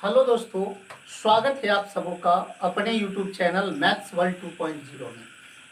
Hello दोस्तों, स्वागत है आप सबों का अपने YouTube चैनल मैथ्स वर्ल्ड 2.0 में।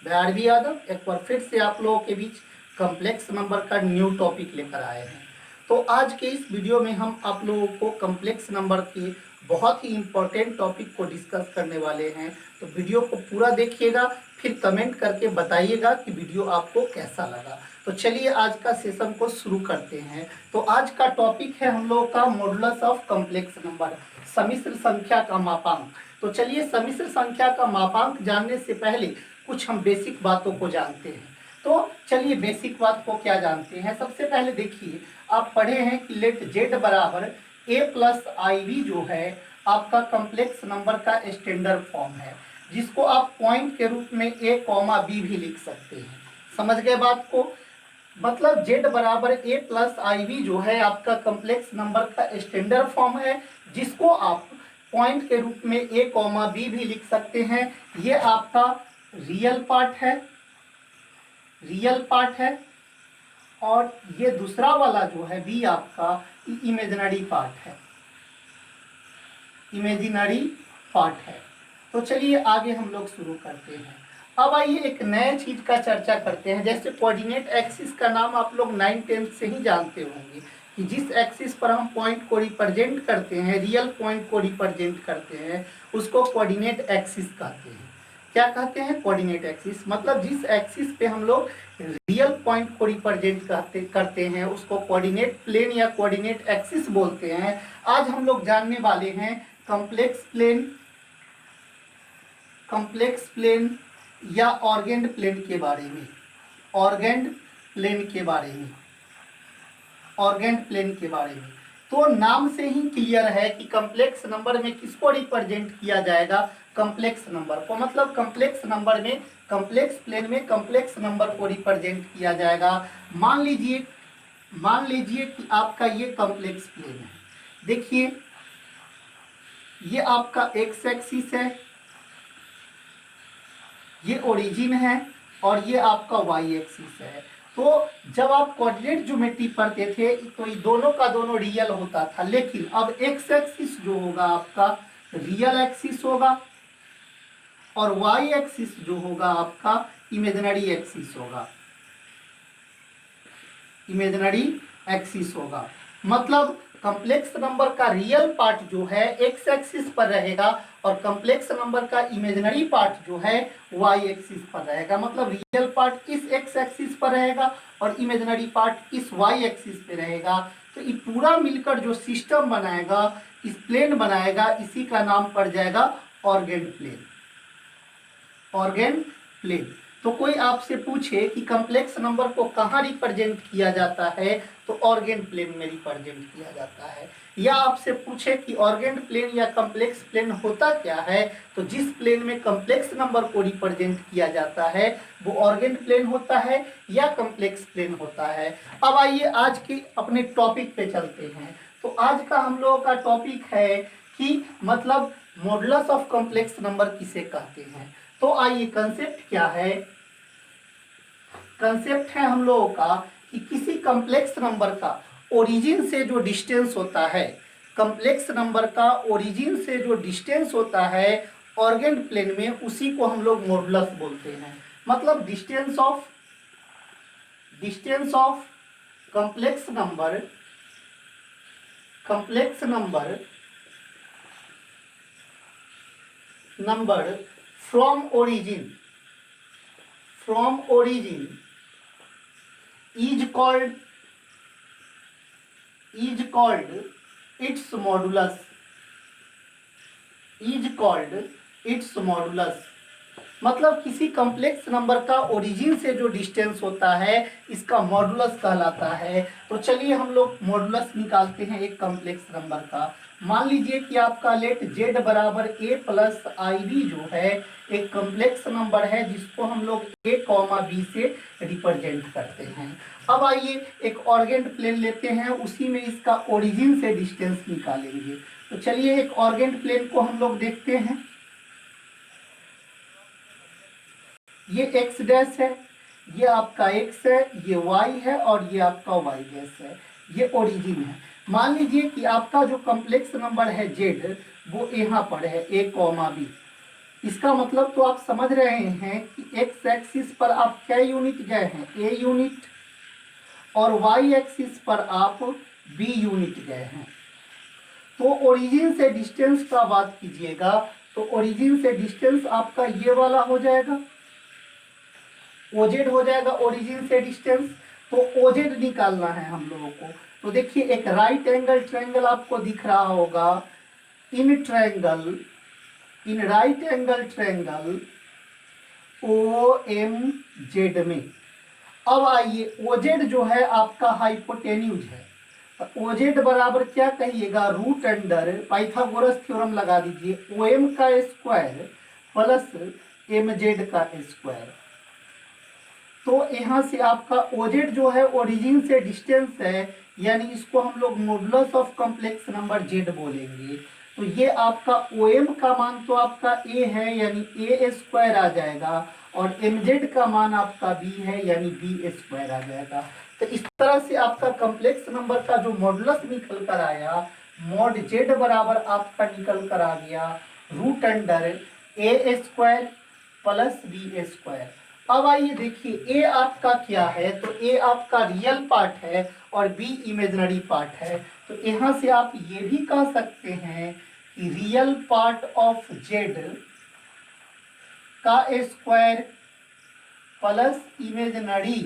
मैं आरबी यादव एक बार फिर से आप लोगों के बीच कम्प्लेक्स नंबर का न्यू टॉपिक लेकर आए हैं। तो आज के इस वीडियो में हम आप लोगों को कम्प्लेक्स नंबर के बहुत ही इम्पोर्टेंट टॉपिक को डिस्कस करने वाले हैं। तो वीडियो को पूरा देखिएगा, फिर कमेंट करके बताइएगा कि वीडियो आपको कैसा लगा। तो चलिए आज का सेशन को शुरू करते हैं। तो आज का टॉपिक है हम लोग का मॉडुलस ऑफ कम्प्लेक्स नंबर, सम्मिश्र संख्या का मापांक। तो चलिए सम्मिश्र संख्या का मापांक जानने से पहले कुछ हम बेसिक बातों को जानते हैं। तो चलिए बेसिक बात को क्या जानते हैं। सबसे पहले देखिए, आप पढ़े हैं कि लेट जेड बराबर ए प्लस आई वी जो है आपका कम्प्लेक्स नंबर का स्टैंडर्ड फॉर्म है, जिसको आप पॉइंट के रूप में ए कॉमा बी भी लिख सकते हैं। समझ गए बात को? मतलब z बराबर ए प्लस आई वी जो है आपका कम्प्लेक्स नंबर का स्टैंडर्ड फॉर्म है, जिसको आप पॉइंट के रूप में ए कॉमा बी भी लिख सकते हैं। ये आपका रियल पार्ट है और ये दूसरा वाला जो है बी आपका इमेजिनरी पार्ट है। तो चलिए आगे हम लोग शुरू करते हैं। अब आइए एक नए चीज का चर्चा करते हैं। जैसे कोऑर्डिनेट एक्सिस का नाम आप लोग 9th-10th से ही जानते होंगे कि जिस एक्सिस पर हम पॉइंट को रिप्रेजेंट करते हैं, रियल पॉइंट को रिप्रेजेंट करते हैं, उसको कोऑर्डिनेट एक्सिस कहते हैं। क्या कहते हैं? Coordinate axis. मतलब जिस एक्सिस पे हम लोग रियल पॉइंट को रिप्रेजेंट करते हैं उसको कोऑर्डिनेट प्लेन या कोऑर्डिनेट एक्सिस बोलते हैं। आज हम लोग जानने वाले हैं कॉम्प्लेक्स प्लेन या ऑर्गेन्ड प्लेन के बारे में। ऑर्गेन्ड प्लेन के बारे में तो नाम से ही क्लियर है कि कॉम्प्लेक्स नंबर में किसको रिप्रेजेंट किया जाएगा? कॉम्प्लेक्स नंबर को। मतलब कॉम्प्लेक्स नंबर में, कॉम्प्लेक्स प्लेन में कॉम्प्लेक्स नंबर को रिप्रेजेंट किया जाएगा। मान लीजिए कि आपका ये कॉम्प्लेक्स प्लेन है। देखिए, ये आपका एक्स एक्सिस है, ये ओरिजिन है और ये आपका वाई एक्सिस है। तो जब आप कोऑर्डिनेट ज्योमेट्री पढ़ते थे तो ये दोनों का दोनों रियल होता था, लेकिन अब एक्स एक्सिस जो होगा आपका रियल एक्सिस होगा और वाई एक्सिस जो होगा आपका इमेजिनरी एक्सिस होगा। मतलब कॉम्प्लेक्स नंबर का रियल पार्ट जो है एक्स एक्सिस पर रहेगा और कॉम्प्लेक्स नंबर का इमेजिनरी पार्ट जो है वाई एक्सिस पर रहेगा। मतलब रियल पार्ट इस एक्स एक्सिस पर रहेगा और इमेजिनरी पार्ट इस वाई एक्सिस पे रहेगा। तो ये पूरा मिलकर जो सिस्टम बनाएगा, इस प्लेन बनाएगा, इसी का नाम पड़ जाएगा ऑर्गेन्ड प्लेन। तो कोई आपसे पूछे कि कॉम्प्लेक्स नंबर को कहाँ रिप्रेजेंट किया जाता है, तो ऑर्गेन्ड प्लेन में रिप्रेजेंट किया जाता है। या आपसे पूछे कि ऑर्गेन्ड प्लेन या कॉम्प्लेक्स प्लेन होता क्या है, तो जिस प्लेन में कॉम्प्लेक्स नंबर को रिप्रेजेंट किया जाता है वो ऑर्गेन्ड प्लेन होता है या कॉम्प्लेक्स प्लेन होता है। अब आइए आज के अपने टॉपिक पे चलते हैं। तो आज का हम लोगों का टॉपिक है कि मतलब मॉडुलस ऑफ कॉम्प्लेक्स नंबर किसे कहते हैं। तो आइए, कंसेप्ट क्या है? कंसेप्ट है हम लोगों का कि किसी कॉम्प्लेक्स नंबर का ओरिजिन से जो डिस्टेंस होता है, कॉम्प्लेक्स नंबर का ओरिजिन से जो डिस्टेंस होता है ऑर्गेन्ड प्लेन में, उसी को हम लोग मॉडुलस बोलते हैं। मतलब distance of complex number from origin is called its modulus। मतलब किसी कॉम्प्लेक्स नंबर का ओरिजिन से जो डिस्टेंस होता है इसका मॉडुलस कहलाता है। तो चलिए हम लोग मॉडुलस निकालते हैं एक कॉम्प्लेक्स नंबर का। मान लीजिए कि आपका लेट z बराबर a प्लस आई वी जो है एक कॉम्प्लेक्स नंबर है, जिसको हम लोग a कॉमा b से रिप्रेजेंट करते हैं। अब आइए एक ऑर्गेन्ड प्लेन लेते हैं, उसी में इसका ओरिजिन से डिस्टेंस निकालेंगे। तो चलिए एक ऑर्गेन्ड प्लेन को हम लोग देखते हैं। ये x डैश है, ये आपका x है, ये y है और ये आपका y डैश है, ये ओरिजिन है। मान लीजिए कि आपका जो कॉम्प्लेक्स नंबर है जेड वो यहाँ पर है ए कॉमा बी। इसका मतलब तो आप समझ रहे हैं कि एक्स एक्सिस पर आप क्या यूनिट गए हैं, ए यूनिट, और वाई एक्सिस पर आप बी यूनिट गए हैं। तो ओरिजिन से डिस्टेंस का बात कीजिएगा तो ओरिजिन से डिस्टेंस आपका ये वाला हो जाएगा, ओजेड हो जाएगा ओरिजिन से डिस्टेंस। तो ओजेड निकालना है हम लोगों को। तो देखिए एक राइट एंगल ट्रायंगल आपको दिख रहा होगा, in triangle, in right angle triangle O M Z में। अब आइए ओजेड जो है आपका हाइपोटेन्यूज है, ओजेड बराबर क्या कहिएगा, रूट अंडर पाइथागोरस थ्योरम लगा दीजिए, ओ एम का स्क्वायर प्लस एम जेड का स्क्वायर। तो यहाँ से आपका ओजेड जो है ओरिजिन से डिस्टेंस है, यानी इसको हम लोग modulus of complex number Z बोलेंगे। तो ये आपका ओ एम का मान तो आपका ए है, यानी ए स्क्वायर आ जाएगा, और एम जेड का मान आपका बी है, यानी बी स्क्वायर आ जाएगा। तो इस तरह से आपका कॉम्प्लेक्स नंबर का जो मॉडुलस निकल कर आया, मॉड जेड बराबर आपका निकल कर आ गया रूट अंडर ए स्क्वायर प्लस बी स्क्वायर। अब आइए देखिए ए आपका क्या है, तो ए आपका रियल पार्ट है और बी इमेजिनरी पार्ट है। तो यहाँ से आप ये भी कह सकते हैं कि रियल पार्ट ऑफ जेड का square plus imaginary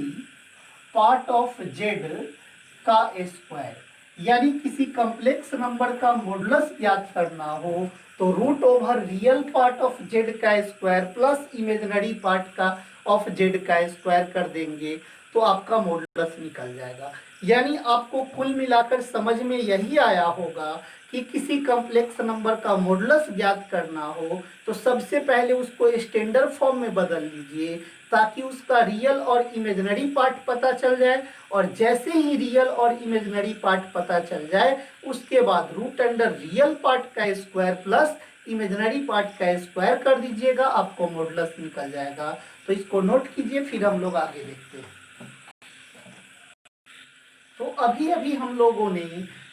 part of Z का स्क्वायर। यानी किसी कॉम्प्लेक्स नंबर का मॉडुलस ज्ञात करना हो तो root over real part of Z का स्क्वायर प्लस इमेजिनरी पार्ट का ऑफ जेड का स्क्वायर कर देंगे तो आपका मॉडुलस निकल जाएगा। यानी आपको कुल मिलाकर समझ में यही आया होगा कि किसी कॉम्प्लेक्स नंबर का मॉडुलस ज्ञात करना हो तो सबसे पहले उसको स्टैंडर्ड फॉर्म में बदल लीजिए ताकि उसका रियल और इमेजिनरी पार्ट पता चल जाए, और जैसे ही रियल और इमेजिनरी पार्ट पता चल जाए उसके बाद रूट अंडर रियल पार्ट का स्क्वायर प्लस इमेजिनरी पार्ट का स्क्वायर कर दीजिएगा, आपको मॉडुलस निकल जाएगा। तो इसको नोट कीजिए, फिर हम लोग आगे देखते हैं। तो अभी अभी हम लोगों ने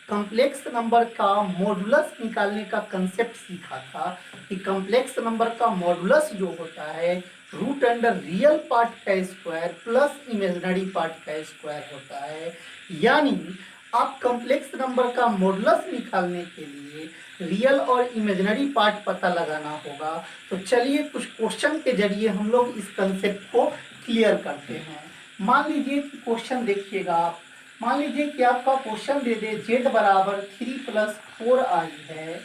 कॉम्प्लेक्स नंबर का मॉडुलस निकालने का कंसेप्ट सीखा था कि कॉम्प्लेक्स नंबर का मॉडुलस जो होता है रूट अंडर रियल पार्ट का स्क्वायर प्लस इमेजिनरी पार्ट का स्क्वायर होता है। यानी आप कॉम्प्लेक्स नंबर का मॉडुलस निकालने के लिए रियल और इमेजिनरी पार्ट पता लगाना होगा। तो चलिए कुछ क्वेश्चन के जरिए हम लोग इस कंसेप्ट को क्लियर करते हैं। मान लीजिए कि क्वेश्चन देखिएगा आप, मान लीजिए कि आपका क्वेश्चन दे दे जेड बराबर 3 + 4i है,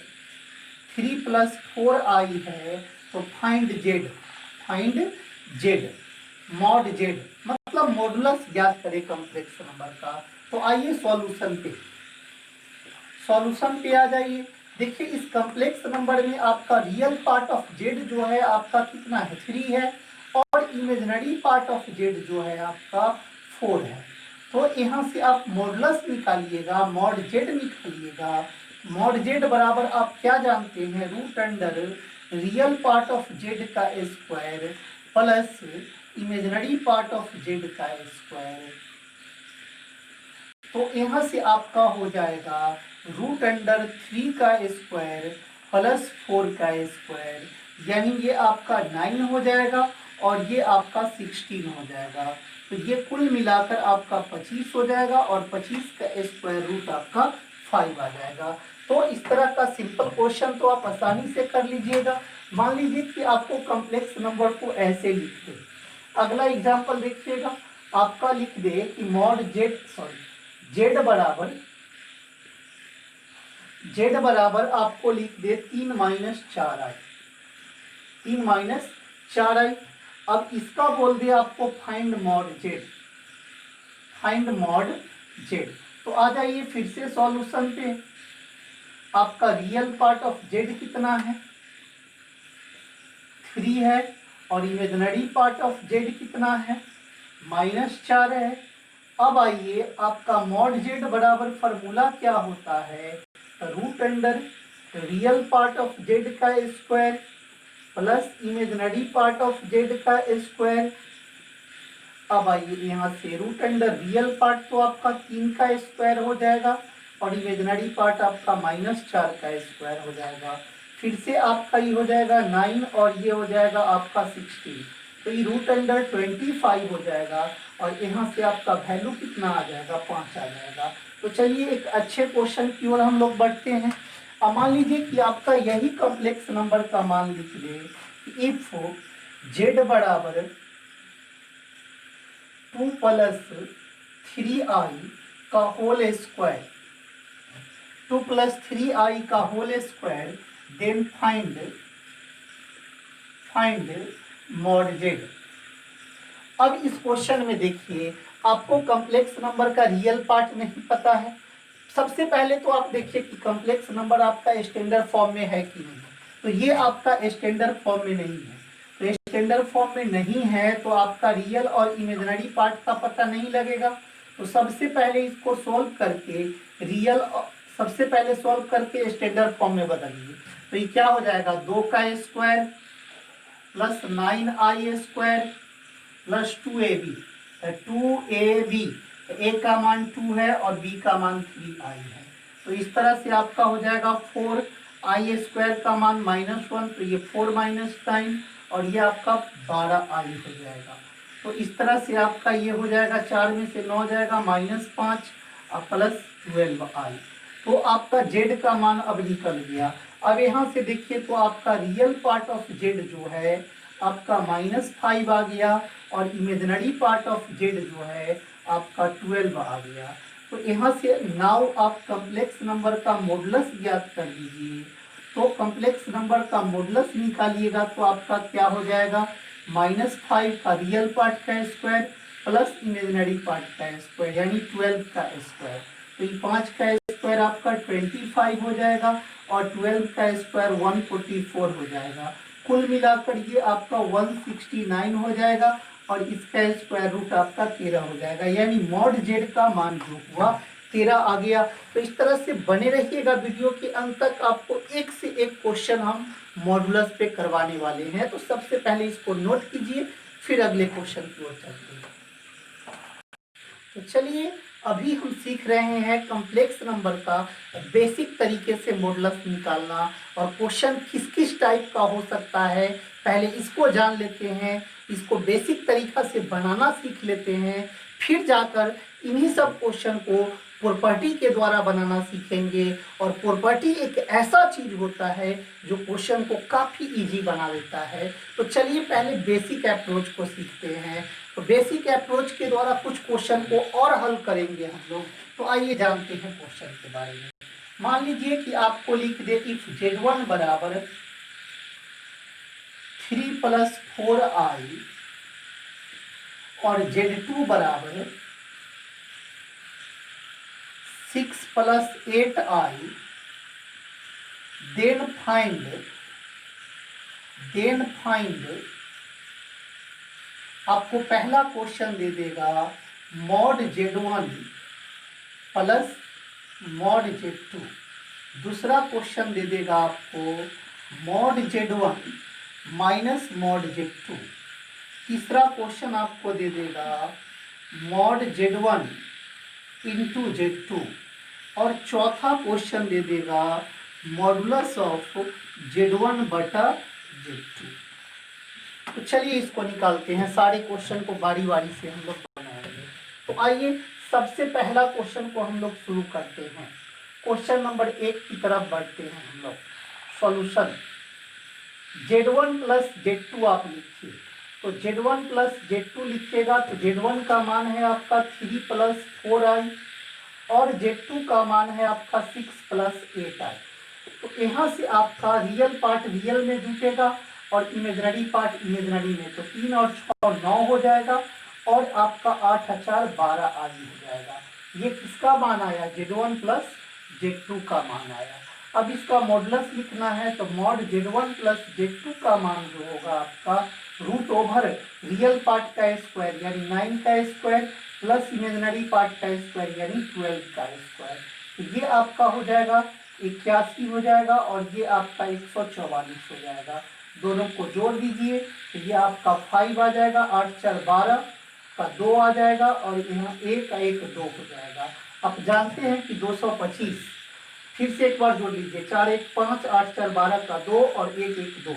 3 + 4i है, तो फाइंड जेड मॉड जेड, मतलब मॉडुलस ज्ञात करें कॉम्प्लेक्स नंबर का। तो आइए सॉल्यूशन पे आ जाइए। देखिए इस कॉम्प्लेक्स नंबर में आपका रियल पार्ट ऑफ जेड जो है आपका कितना है, 3 है, और इमेजिनरी पार्ट ऑफ जेड जो है आपका 4 है। तो यहाँ से आप मॉडुलस निकालिएगा, मॉड जेड निकालिएगा। मॉड जेड बराबर आप क्या जानते हैं, root under real part of Z का square plus imaginary part of Z का स्क्वायर। तो यहाँ से आपका हो जाएगा रूट अंडर 3 का स्क्वायर प्लस 4 का स्क्वायर, यानी ये आपका 9 हो जाएगा और ये आपका 16 हो जाएगा। तो ये कुल मिलाकर आपका 25 हो जाएगा और 25 का स्क्वायर रूट आपका 5 आ जाएगा। तो इस तरह का सिंपल क्वेश्चन तो आप आसानी से कर लीजिएगा। मान लीजिए कि आपको कॉम्प्लेक्स नंबर को ऐसे लिख दे, अगला एग्जाम्पल देखिएगा, आपका लिख दे कि मॉड जेड बराबर आपको लिख दे 3 - 4i, 3 - 4i। अब इसका बोल दिया आपको फाइंड मॉड जेड। तो आ जाइए फिर से सॉल्यूशन पे। आपका रियल पार्ट ऑफ जेड कितना है, 3 है, और इमेजिनरी पार्ट ऑफ जेड कितना है, -4 है। अब आइए आपका मॉड जेड बराबर फॉर्मूला क्या होता है, root under real part of Z का square plus imaginary part of Z का स्क्वायर। अब आइए यहाँ से रूट अंडर रियल पार्ट तो आपका 3 का स्क्वायर हो जाएगा और इमेजिनरी पार्ट आपका -4 का स्क्वायर हो जाएगा। फिर से आपका ये हो जाएगा 9 और ये हो जाएगा आपका 16, तो ये √25 हो जाएगा और यहाँ से आपका वैल्यू कितना आ जाएगा, 5 आ जाएगा। तो चलिए एक अच्छे क्वेश्चन की ओर हम लोग बढ़ते हैं। अब मान लीजिए कि आपका यही कॉम्प्लेक्स नंबर का मान लिख ले कि इफ z बराबर 2 + 3i का होल स्क्वायर, 2 + 3i का whole square, then find mod z। अब इस क्वेश्चन में देखिए आपको कॉम्प्लेक्स नंबर का रियल पार्ट नहीं पता है। सबसे पहले तो आप देखिए कि कॉम्प्लेक्स नंबर आपका स्टैंडर्ड फॉर्म में है कि नहीं। तो ये आपका स्टैंडर्ड फॉर्म में नहीं है, तो स्टैंडर्ड फॉर्म में नहीं है तो आपका रियल और इमेजिनरी पार्ट का पता नहीं लगेगा। तो सबसे पहले इसको सॉल्व करके सबसे पहले सॉल्व करके स्टैंडर्ड फॉर्म में बदलिए। तो ये क्या हो जाएगा, 2 का square plus 9i square plus 2ab, 2ab, a का मान 2 है और b का मान 3i है। तो इस तरह से आपका हो जाएगा 4i स्क्वायर का मान -1, तो ये 4 - 9 और ये आपका 12i हो जाएगा। तो इस तरह से आपका ये हो जाएगा, 4 में से 9 जाएगा -5 और प्लस 12i। तो आपका z का मान अब निकल गया। अब यहाँ से देखिए तो आपका रियल पार्ट ऑफ z जो है आपका -5 आ गया और इमेजिनरी पार्ट ऑफ z जो है आपका 12 आ गया। तो यहाँ से नाउ आप कॉम्प्लेक्स नंबर का मॉडुलस ज्ञात कर लीजिए। तो कॉम्प्लेक्स नंबर का मॉडुलस निकालिएगा तो आपका क्या हो जाएगा, -5 का रियल पार्ट का स्क्वायर प्लस इमेजिनरी पार्ट का स्क्वायर यानी 12 का स्क्वायर। तो ये 5 का स्क्वायर आपका 25 हो जाएगा और 12 का स्क्वायर 144 हो जाएगा। कुल मिलाकर ये आपका 169 हो जाएगा और इसका स्क्वायर रूट आपका 13 हो जाएगा, यानी मॉड जेड का मान जो हुआ 13 आ गया। तो इस तरह से बने रहिएगा वीडियो के अंत तक, आपको एक से एक क्वेश्चन हम मॉडुलस पे करवाने वाले हैं। तो सबसे पहले इसको नोट कीजिए, फिर अगले क्वेश्चन की ओर चलते हैं। तो चलिए अभी हम सीख रहे हैं कॉम्प्लेक्स नंबर का बेसिक तरीके से मॉडुलस निकालना और क्वेश्चन किस किस टाइप का हो सकता है, पहले इसको जान लेते हैं, इसको बेसिक तरीका से बनाना सीख लेते हैं, फिर जाकर इन्हीं सब क्वेश्चन को प्रॉपर्टी के द्वारा बनाना सीखेंगे। और प्रॉपर्टी एक ऐसा चीज होता है जो क्वेश्चन को काफ़ी इजी बना देता है। तो चलिए पहले बेसिक अप्रोच को सीखते हैं। तो बेसिक अप्रोच के द्वारा कुछ क्वेश्चन को और हल करेंगे हम लोग। तो आइए जानते हैं क्वेश्चन के बारे में। मान लीजिए कि आपको लिख दे इफ z1 बराबर 3 + 4i और z2 बराबर 6 + 8i, देन फाइंड आपको पहला क्वेश्चन दे देगा mod z1 plus mod z2, दूसरा क्वेश्चन दे देगा आपको mod z1 minus mod z2, तीसरा क्वेश्चन आपको दे देगा मॉड z1 इंटू z2 और चौथा क्वेश्चन दे देगा मॉडुलस ऑफ z1 बटा z2। तो चलिए इसको निकालते हैं, सारे क्वेश्चन को बारी बारी से हम लोग बनाएंगे। तो आइए सबसे पहला क्वेश्चन को हम लोग शुरू करते हैं। क्वेश्चन नंबर 1 की तरफ बढ़ते हैं हम लोग। सॉल्यूशन z1 प्लस z2 आप लिखिए। तो z1 प्लस z2 लिखिएगा तो z1 का मान है आपका 3 + 4i और z2 का मान है आपका 6 + 8i। तो यहाँ से आपका रियल पार्ट रियल में जुटेगा और इमेजिनरी पार्ट इमेजिनरी में, तो 3 और 6 और 9 हो जाएगा और आपका 8 × 4 12i हो जाएगा। ये किसका मान आया, z1 प्लस z2 का मान आया। अब इसका मॉडुलस लिखना है तो मॉड z1 प्लस z2 का मान जो होगा आपका √ओवर रियल पार्ट का स्क्वायर यानी 9 का स्क्वायर प्लस इमेजिनरी पार्ट का स्क्वायर यानी 12 का स्क्वायर। तो ये आपका हो जाएगा 81 हो जाएगा और ये आपका 144 हो जाएगा। दोनों को जोड़ दीजिए तो ये आपका 5 आ जाएगा, 8 × 4 12 का 2 आ जाएगा और यहाँ 1 1 2 हो जाएगा। आप जानते हैं कि 225, फिर से एक बार जोड़ लीजिए, 4 1 5, 8 4 12 का 2 और 1 1 2,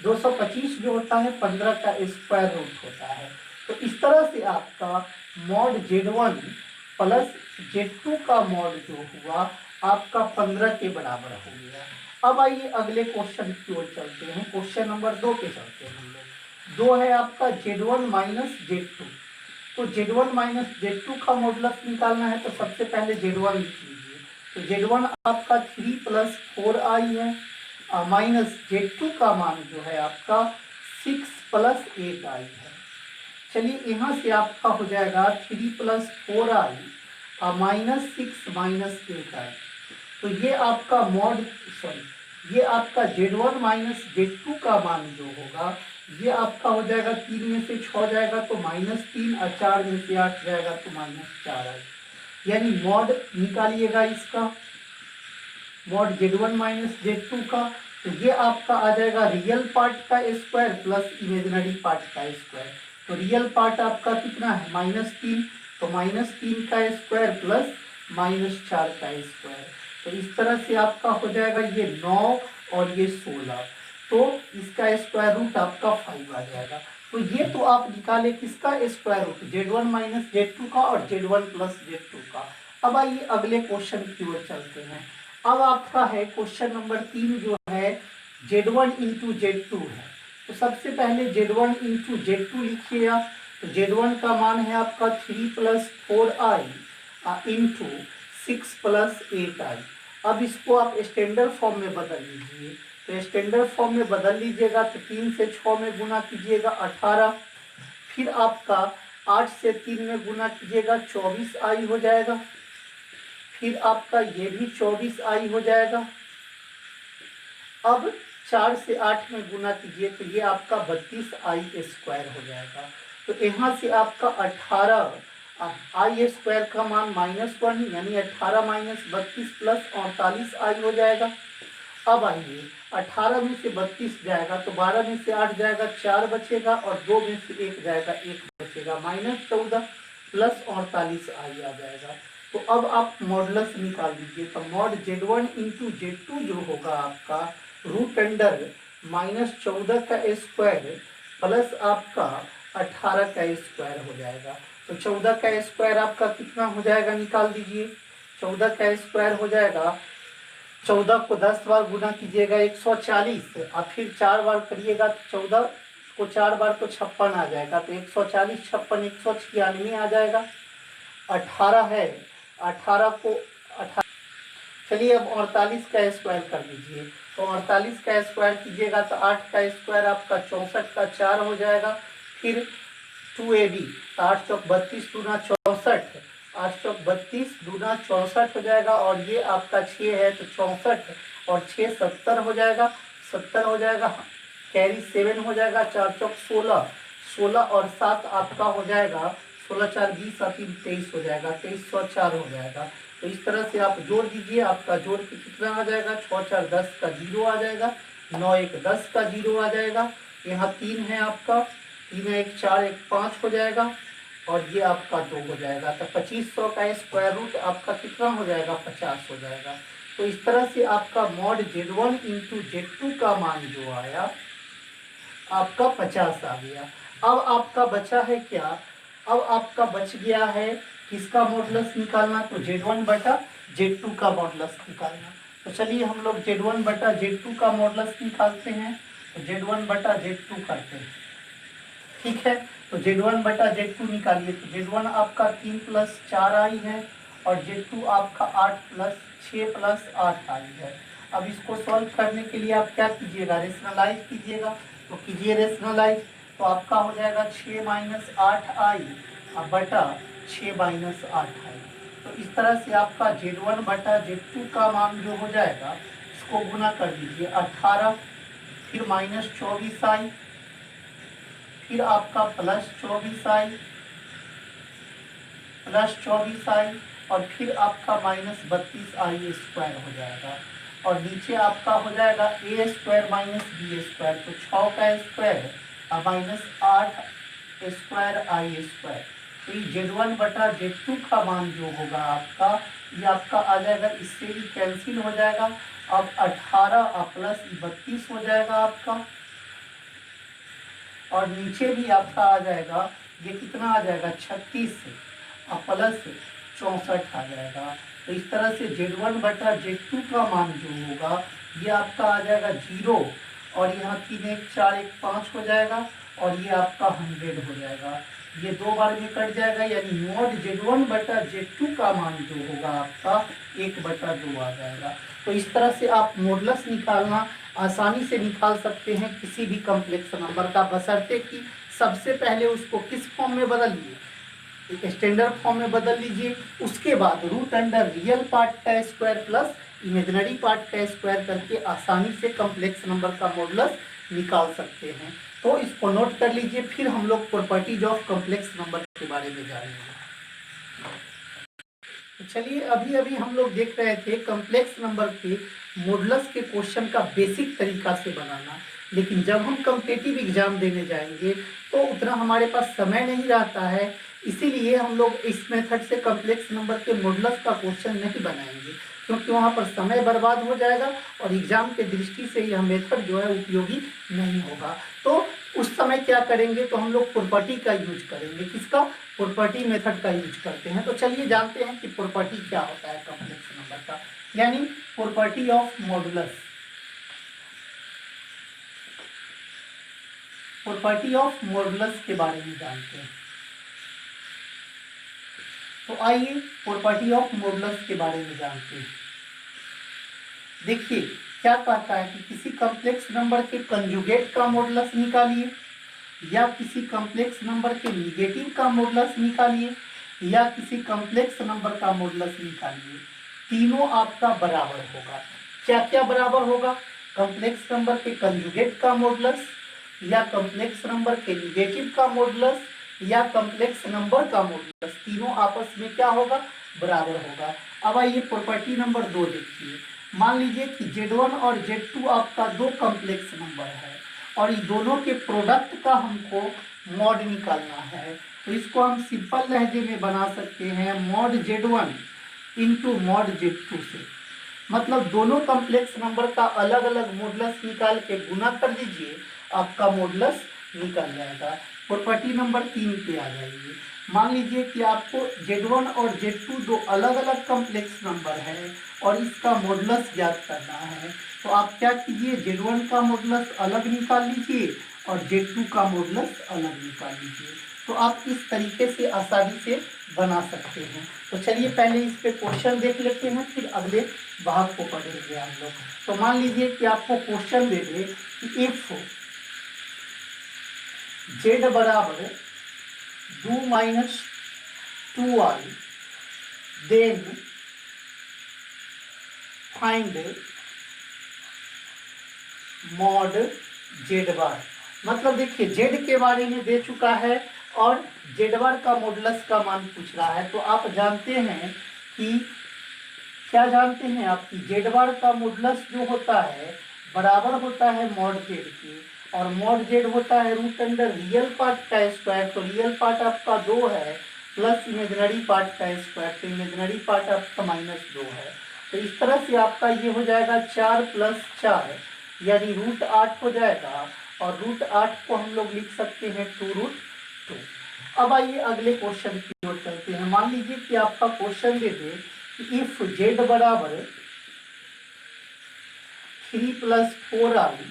225 जो होता है 15 का स्क्वायर रूट होता है। तो इस तरह से आपका मॉड Z1 प्लस Z2 का मॉड जो हुआ आपका 15 के बराबर हो गया। अब आइए अगले क्वेश्चन की ओर चलते हैं, क्वेश्चन नंबर 2 पे चलते हैं हम लोग। 2 है आपका Z1 माइनस Z2। तो Z1 माइनस Z2 का मॉडुलस निकालना है, तो सबसे पहले Z1 लिख लीजिए। तो Z1 आपका 3 प्लस 4i है, माइनस Z2 का मान जो है आपका 6 प्लस 8i है। चलिए यहाँ से आपका हो जाएगा 3 plus 4i minus 6 minus 8i। तो ये आपका मॉड ये आपका Z1 माइनस Z2 का मान जो होगा ये आपका हो जाएगा 3 में से 6 जाएगा तो -3 और 4 में से 8 जाएगा तो -4 आएगा। यानी मॉड निकालिएगा इसका, मॉड Z1 माइनस Z2 का। तो ये आपका आ जाएगा रियल पार्ट का स्क्वायर प्लस इमेजिनरी पार्ट का स्क्वायर। तो रियल पार्ट आपका कितना है -3, तो -3 का स्क्वायर प्लस -4 का स्क्वायर। तो इस तरह से आपका हो जाएगा ये 9 और ये 16, तो इसका स्क्वायर रूट आपका 5 आ जाएगा। तो ये तो आप निकाले किसका square root, Z1 minus Z2 का और Z1 प्लस Z2 का। अब आइए अगले क्वेश्चन की ओर चलते हैं। अब आपका है क्वेश्चन नंबर 3 जो है Z1 इंटू Z2 है। तो सबसे पहले Z1 इंटू Z2 लिखिएगा। तो Z1 का मान है आपका 3 plus 4i into 6 plus 8i। अब इसको आप स्टैंडर्ड फॉर्म में बदल लीजिए। तो स्टैंडर्ड फॉर्म में बदल लीजिएगा तो 3 से 6 में गुना कीजिएगा 18, फिर आपका 8 से 3 में गुना कीजिएगा 24i हो जाएगा, फिर आपका ये भी 24i हो जाएगा। अब 4 से 8 में गुना कीजिए तो ये आपका 32i स्क्वायर हो जाएगा। तो यहाँ से आपका 18 आई स्क्वायर का मान -1 यानी 18 माइनस 32 प्लस 48i हो जाएगा। अब आइए 18 में से 32 जाएगा तो 12 में से 8 जाएगा 4 बचेगा और 2 में से 1 जाएगा 1 बचेगा, -14 प्लस 48i आ जाएगा। तो अब आप मॉडुलस निकाल लीजिए। तो मॉड Z1 इंटू Z2 जो होगा आपका रूट अंडर -14 का स्क्वायर प्लस आपका 18 का स्क्वायर हो जाएगा। तो 14 का स्क्वायर आपका कितना हो जाएगा, निकाल दीजिए। 14 का स्क्वायर हो जाएगा, 14 को 10 बार गुना कीजिएगा 140 और फिर 4 बार करिएगा तो 14 को 4 बार तो 56 आ जाएगा। तो 140 56 196 आ जाएगा। 18 है, 18 को 18, चलिए अब 48 का स्क्वायर कर दीजिए। तो 48 का स्क्वायर कीजिएगा तो 8 का स्क्वायर आपका 64 का 4 हो जाएगा, फिर 2ab 8 चौक 32 दूना 64, 8 चौक 32 दूना 64 हो जाएगा और ये आपका 6 है तो 64 और 6 70 हो जाएगा, 70 हो जाएगा, कैरी 7 हो जाएगा, 4 चौक 16, 16 और 7 आपका हो जाएगा 16 4 20 और 3 23 हो जाएगा, 2304 हो जाएगा। तो इस तरह से आप जोड़ दीजिए, आपका जोड़ के कितना आ जाएगा, 6 4 10 का 0 आ जाएगा, 9 1 10 का 0 आ जाएगा, यहाँ 3 है आपका, 3 1 4 1 5 हो जाएगा और ये आपका 2 हो जाएगा। तो 2500 का स्क्वायर रूट आपका कितना हो जाएगा, 50 हो जाएगा। तो इस तरह से आपका मॉड Z1 इंटू Z2 का मान जो आया आपका 50 आ गया। अब आपका बचा है क्या, अब आपका बच गया है किसका मॉडुलस निकालना, तो Z1 बटा Z2 का मॉडुलस निकालना। तो चलिए हम लोग Z1 बटा Z2 का मॉडुलस निकालते हैं। तो Z1 बटा Z2 करते हैं, ठीक है। तो Z1 बटा Z2 निकालिए। तो Z1 आपका 3 प्लस 4i है और Z2 आपका 8 प्लस 6 प्लस 8i है। अब इसको सॉल्व करने के लिए आप क्या कीजिएगा, रेशनलाइज कीजिएगा। तो कीजिए रेशनलाइज, तो आपका हो जाएगा 6 माइनस 8i बटा 6 माइनस 8i। तो इस तरह से आपका Z1 बटा Z2 का मान जो हो जाएगा इसको गुना कर दीजिए 18, फिर -24i, फिर आपका +24i और फिर आपका -32i स्क्वायर हो जाएगा और नीचे आपका हो जाएगा a square minus b square. तो 6 का स्क्वायर -8 स्क्वायर i स्क्वायर, तो ये Z1/Z2 का मान जो होगा आपका, ये आपका आ जाएगा, इससे भी कैंसिल हो जाएगा। अब 18 प्लस 32 हो जाएगा आपका, और नीचे भी आपका आ जाएगा, ये कितना आ जाएगा 36 से और प्लस 64 आ जाएगा। तो इस तरह से Z1/Z2 का मान जो होगा ये आपका आ जाएगा 0, और यहाँ 3 1 4 1 5 हो जाएगा, और ये आपका 100 हो जाएगा। ये 2 बार में कट जाएगा, यानी मॉड Z1/Z2 का मान जो होगा आपका 1/2 आ जाएगा। तो इस तरह से आप मॉडुलस निकालना आसानी से निकाल सकते हैं किसी भी कॉम्प्लेक्स नंबर का, बशर्ते कि सबसे पहले उसको किस फॉर्म में बदलिए, एक स्टैंडर्ड फॉर्म में बदल लीजिए। उसके बाद रूट अंडर रियल पार्ट का स्क्वायर प्लस इमेजिनरी पार्ट का स्क्वायर करके आसानी से कॉम्प्लेक्स नंबर का मॉडुलस निकाल सकते हैं। तो इसको नोट कर लीजिए। फिर हम लोग प्रॉपर्टीज ऑफ कॉम्प्लेक्स नंबर के बारे में जानेंगे। तो चलिए, अभी अभी हम लोग देख रहे थे कॉम्प्लेक्स नंबर के मॉडुलस के क्वेश्चन का बेसिक तरीका से बनाना, लेकिन जब हम कॉम्पिटिटिव एग्जाम देने जाएंगे तो उतना हमारे पास समय नहीं रहता है, इसीलिए हम लोग इस मेथड से कॉम्प्लेक्स नंबर के मॉडुलस का क्वेश्चन नहीं बनाएंगे, क्योंकि वहाँ पर समय बर्बाद हो जाएगा और एग्जाम के दृष्टि से यह मेथड जो है उपयोगी नहीं होगा। तो उस समय क्या करेंगे, तो हम लोग प्रॉपर्टी का यूज करेंगे। किसका? प्रॉपर्टी मेथड का यूज करते हैं। तो चलिए जानते हैं कि प्रॉपर्टी क्या होता है कॉम्प्लेक्स नंबर का, यानी property of modulus. Property of modulus के बारे में जानते हैं। तो आइए प्रॉपर्टी ऑफ मॉडुलस के बारे में जानते हैं। देखिए क्या कहता है कि किसी कॉम्प्लेक्स नंबर के कंजुगेट का मॉडुलस निकालिए, या किसी कॉम्प्लेक्स नंबर के निगेटिव का मॉडुलस निकालिए, या किसी कॉम्प्लेक्स नंबर का मॉडुलस निकालिए। तीनों आपका बराबर होगा। क्या क्या बराबर होगा? कॉम्प्लेक्स नंबर के कंजुगेट का मॉडुलस, या कॉम्प्लेक्स नंबर के निगेटिव का मॉडुलस, या कॉम्प्लेक्स नंबर का मॉडुलस, तीनों आपस में क्या होगा? बराबर होगा। अब आइए प्रॉपर्टी नंबर 2 देखिए। मान लीजिए कि Z1 और Z2 आपका दो कॉम्प्लेक्स नंबर है, और ये दोनों के प्रोडक्ट का हमको मॉड निकालना है। तो इसको हम सिंपल लहजे में बना सकते हैं, mod Z1 into mod Z2 से। मतलब दोनों कॉम्प्लेक्स नंबर का अलग अलग मॉडुलस निकाल के गुना कर दीजिए, आपका मॉडुलस निकल जाएगा। प्रॉपर्टी नंबर 3 पे आ जाइए। मान लीजिए कि आपको Z1 और Z2 दो अलग अलग कॉम्प्लेक्स नंबर है और इसका मॉडुलस ज्ञात करना है। तो आप क्या कीजिए, Z1 का मॉडुलस अलग निकाल लीजिए और Z2 का मॉडुलस अलग निकाल लीजिए। तो आप इस तरीके से आसानी से बना सकते हैं। तो चलिए पहले इस पे क्वेश्चन देख लेते हैं, फिर अगले भाग को पढ़ेंगे हम लोग। तो मान लीजिए कि आपको क्वेश्चन दे दे कि इफ Z बराबर 2-2i, then find mod Z bar. मतलब देखिए Z के बारे में दे चुका है और Z बार का मॉडुलस का मान पूछ रहा है। तो आप जानते हैं कि क्या जानते हैं आप कि Z बार का मॉडुलस जो होता है बराबर होता है मॉड Z के, और मॉड Z होता है रूट अंडर रियल पार्ट का स्क्वायर। तो रियल पार्ट आपका 2 है प्लस इमेजिनरी पार्ट का स्क्वायर, तो इमेजिनरी पार्ट आपका -2 है। तो इस तरह से आपका ये हो जाएगा 4 + 4 यानी √8 हो जाएगा, और √8 को हम लोग लिख सकते हैं 2√2। अब आइए अगले क्वेश्चन की ओर चलते हैं। मान लीजिए कि आपका क्वेश्चन दे दे कि इफ Z बराबर 3 + 4i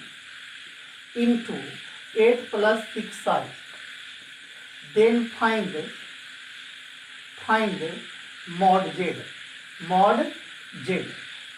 into 8 + 6i, then find mod Z।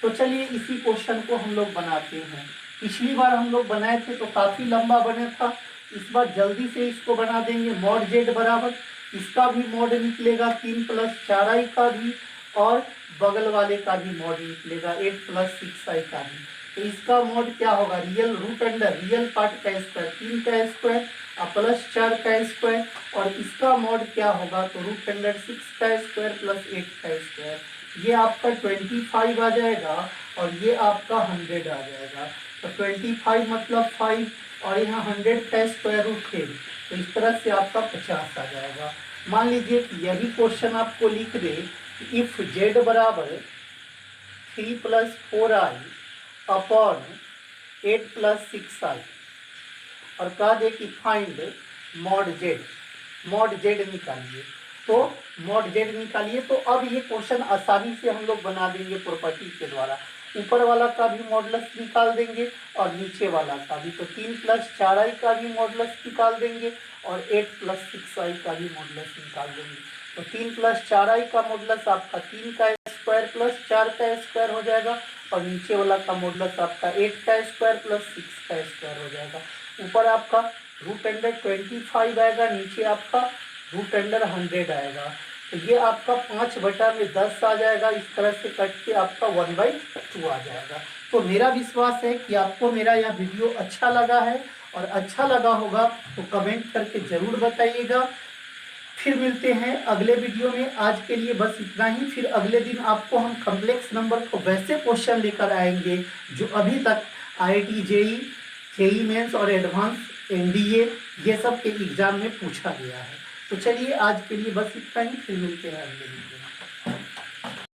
तो चलिए इसी क्वेश्चन को हम लोग बनाते हैं। पिछली बार हम लोग बनाए थे तो काफ़ी लंबा बना था, इस बार जल्दी से इसको बना देंगे। मॉड Z बराबर, इसका भी मॉड निकलेगा 3 + 4i का भी, और बगल वाले का भी मॉड निकलेगा 8 + 6i का भी। तो इसका मॉड क्या होगा? Real root under real part का स्क्वायर 3 का स्क्वायर और प्लस 4 का स्क्वायर, और इसका मॉड क्या होगा? तो रूट अंडर 6 का स्क्वायर प्लस 8 का स्क्वायर। ये आपका 25 आ जाएगा और ये आपका 100 आ जाएगा। तो 25 मतलब 5 और यहाँ 100 का स्क्वायर रूट 10, तो इस तरह से आपका 50 आ जाएगा। मान लीजिए कि यही क्वेश्चन आपको लिख दे, इफ जेड बराबर 3+4i अपॉन 8+6i और कह दे कि फाइंड मॉड जेड निकालिए। तो मॉड जेड निकालिए, तो अब ये क्वेश्चन आसानी से हम लोग बना देंगे प्रॉपर्टी के द्वारा। ऊपर वाला का भी मॉडुलस निकाल देंगे और नीचे वाला का भी, तो 3+4i का भी मॉडुलस निकाल देंगे और 8+6i का भी मॉडुलस निकाल देंगे। तो 3+4i का मॉडुलस आपका 3 का स्क्वायर प्लस 4 का स्क्वायर हो जाएगा और नीचे वाला का मॉडुलस आपका 8 का स्क्वायर प्लस 6 का स्क्वायर हो जाएगा। ऊपर आपका √25 आएगा, नीचे आपका √100 आएगा। तो ये आपका 5/10 आ जाएगा। इस तरह से कट के आपका 1/2 आ जाएगा। तो मेरा विश्वास है कि आपको मेरा यह वीडियो अच्छा लगा है, और अच्छा लगा होगा तो कमेंट करके ज़रूर बताइएगा। फिर मिलते हैं अगले वीडियो में। आज के लिए बस इतना ही। फिर अगले दिन आपको हम कॉम्प्लेक्स नंबर को वैसे क्वेश्चन लेकर आएंगे जो अभी तक IIT जेई मेंस और एडवांस NDA ये सब के एग्ज़ाम में पूछा गया है। तो चलिए आज के लिए बस इतना ही। फिर मिलते हैं अगले वीडियो में।